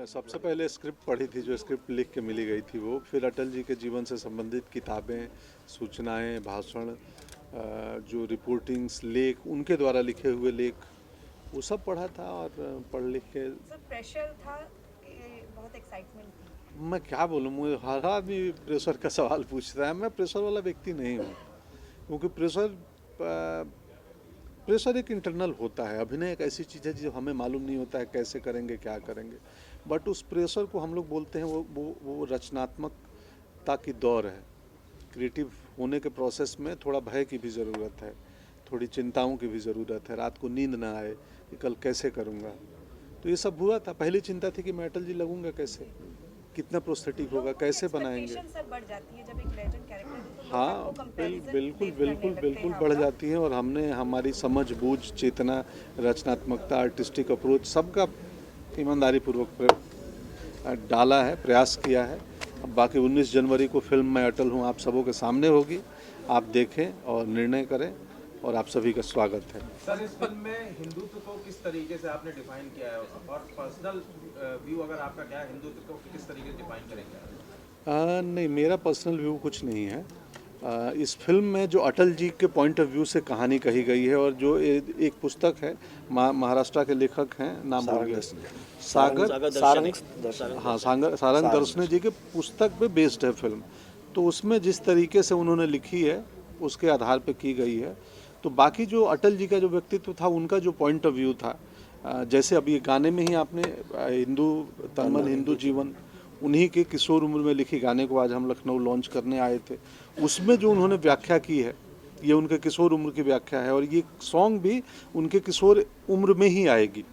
मैं सबसे पहले स्क्रिप्ट पढ़ी थी, जो स्क्रिप्ट लिख के मिली गई थी वो, फिर अटल जी के जीवन से संबंधित किताबें, सूचनाएं, भाषण, जो रिपोर्टिंग्स, लेख, उनके द्वारा लिखे हुए लेख, वो सब पढ़ा था और पढ़ लिख के। सर प्रेशर था कि बहुत एक्साइटमेंट थी? मैं क्या बोलूँ, मुझे हर आदमी प्रेशर का सवाल पूछता है, मैं प्रेशर वाला व्यक्ति नहीं हूँ, क्योंकि प्रेशर एक इंटरनल होता है। अभिनय एक ऐसी चीज़ है जो हमें मालूम नहीं होता है कैसे करेंगे, क्या करेंगे, बट उस प्रेशर को हम लोग बोलते हैं वो रचनात्मकता की दौर है। क्रिएटिव होने के प्रोसेस में थोड़ा भय की भी ज़रूरत है, थोड़ी चिंताओं की भी ज़रूरत है, रात को नींद ना आए कि कल कैसे करूँगा। तो ये सब हुआ था। पहली चिंता थी कि मैं अटल जी लगूंगा कैसे, कितना प्रोस्थेटिक होगा, कैसे बनाएंगे। सब बढ़ जाती है जब एक लेजेंड कैरेक्टर है तो हाँ, बिल्कुल बिल्कुल बिल्कुल बढ़ आपका। जाती है, और हमने हमारी समझ बूझ, चेतना, रचनात्मकता, आर्टिस्टिक अप्रोच सबका ईमानदारी पूर्वक डाला है, प्रयास किया है। अब बाकी 19 जनवरी को फिल्म मैं अटल हूँ आप सबों के सामने होगी, आप देखें और निर्णय करें, और आप सभी का स्वागत है। सर, इस फिल्म में हिंदुत्व को किस तरीके से आपने डिफाइन किया है, और पर्सनल व्यू अगर आपका क्या है, हिंदुत्व को किस तरीके से डिफाइन करेंगे? नहीं, मेरा पर्सनल व्यू कुछ नहीं है। इस फिल्म में जो अटल जी के पॉइंट ऑफ व्यू से कहानी कही गई है, और जो एक पुस्तक है, महाराष्ट्र के लेखक हैं, नाम भूल गया, सारंग दर्शने जी के पुस्तक पे बेस्ड है फिल्म। तो उसमें जिस तरीके से उन्होंने लिखी है उसके आधार पे की गई है। तो बाकी जो अटल जी का जो व्यक्तित्व था, उनका जो पॉइंट ऑफ व्यू था, जैसे अभी गाने में ही आपने हिंदू तन मन हिंदू जीवन, उन्हीं के किशोर उम्र में लिखी गाने को आज हम लखनऊ लॉन्च करने आए थे, उसमें जो उन्होंने व्याख्या की है, ये उनके किशोर उम्र की व्याख्या है, और ये सॉन्ग भी उनके किशोर उम्र में ही आएगी।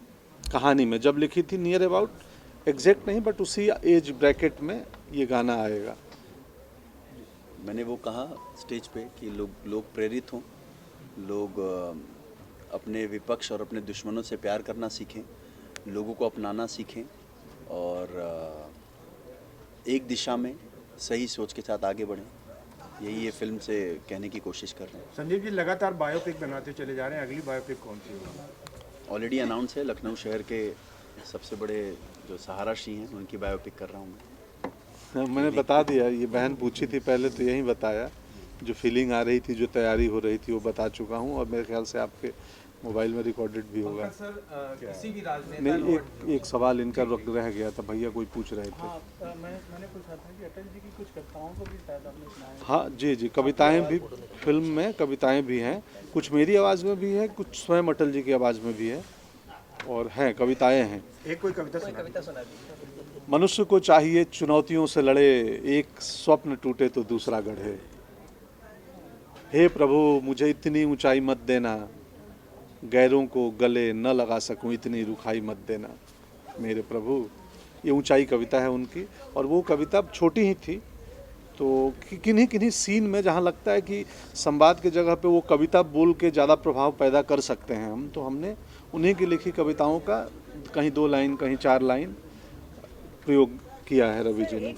कहानी में जब लिखी थी नियर अबाउट एग्जैक्ट नहीं, बट उसी एज ब्रैकेट में ये गाना आएगा। मैंने वो कहा स्टेज पे कि लोग प्रेरित हों, लोग अपने विपक्ष और अपने दुश्मनों से प्यार करना सीखें, लोगों को अपनाना सीखें, और एक दिशा में सही सोच के साथ आगे बढ़ें। यही ये फिल्म से कहने की कोशिश कर रहे हैं। संजीव जी लगातार बायोपिक बनाते चले जा रहे हैं, अगली बायोपिक कौन सी होगी? ऑलरेडी अनाउंस है, लखनऊ शहर के सबसे बड़े जो सहारा सिंह हैं उनकी बायोपिक कर रहा हूँ मैं। मैंने बता दिया, ये बहन पूछी थी पहले तो यही बताया, जो फीलिंग आ रही थी, जो तैयारी हो रही थी वो बता चुका हूँ, और मेरे ख्याल से आपके मोबाइल में रिकॉर्डेड भी होगा। सर, किसी भी राजनेता नहीं, एक सवाल इनका रह गया था, भैया कोई पूछ रहे थे। हाँ, मैंने पूछा था कि अटल जी की कुछ कविताओं को भी शायद आपने सुना है। हाँ जी जी, कविताएं भी फिल्म में, कविताएं भी हैं, कुछ मेरी आवाज़ में भी है, कुछ स्वयं अटल जी की आवाज़ में भी है, और हैं कविताएं हैं। एक कोई कविता सुना दीजिए। मनुष्य को चाहिए चुनौतियों से लड़े, एक स्वप्न टूटे तो दूसरा गढ़े। हे प्रभु मुझे इतनी ऊंचाई मत देना, गैरों को गले न लगा सकूं इतनी रुखाई मत देना मेरे प्रभु। ये ऊंचाई कविता है उनकी, और वो कविता छोटी ही थी, तो किन्हीं किन्हीं सीन में जहाँ लगता है कि संवाद की जगह पे वो कविता बोल के ज़्यादा प्रभाव पैदा कर सकते हैं हम, तो हमने उन्हीं की लिखी कविताओं का कहीं 2 लाइन, कहीं 4 लाइन प्रयोग किया है रवि जी ने।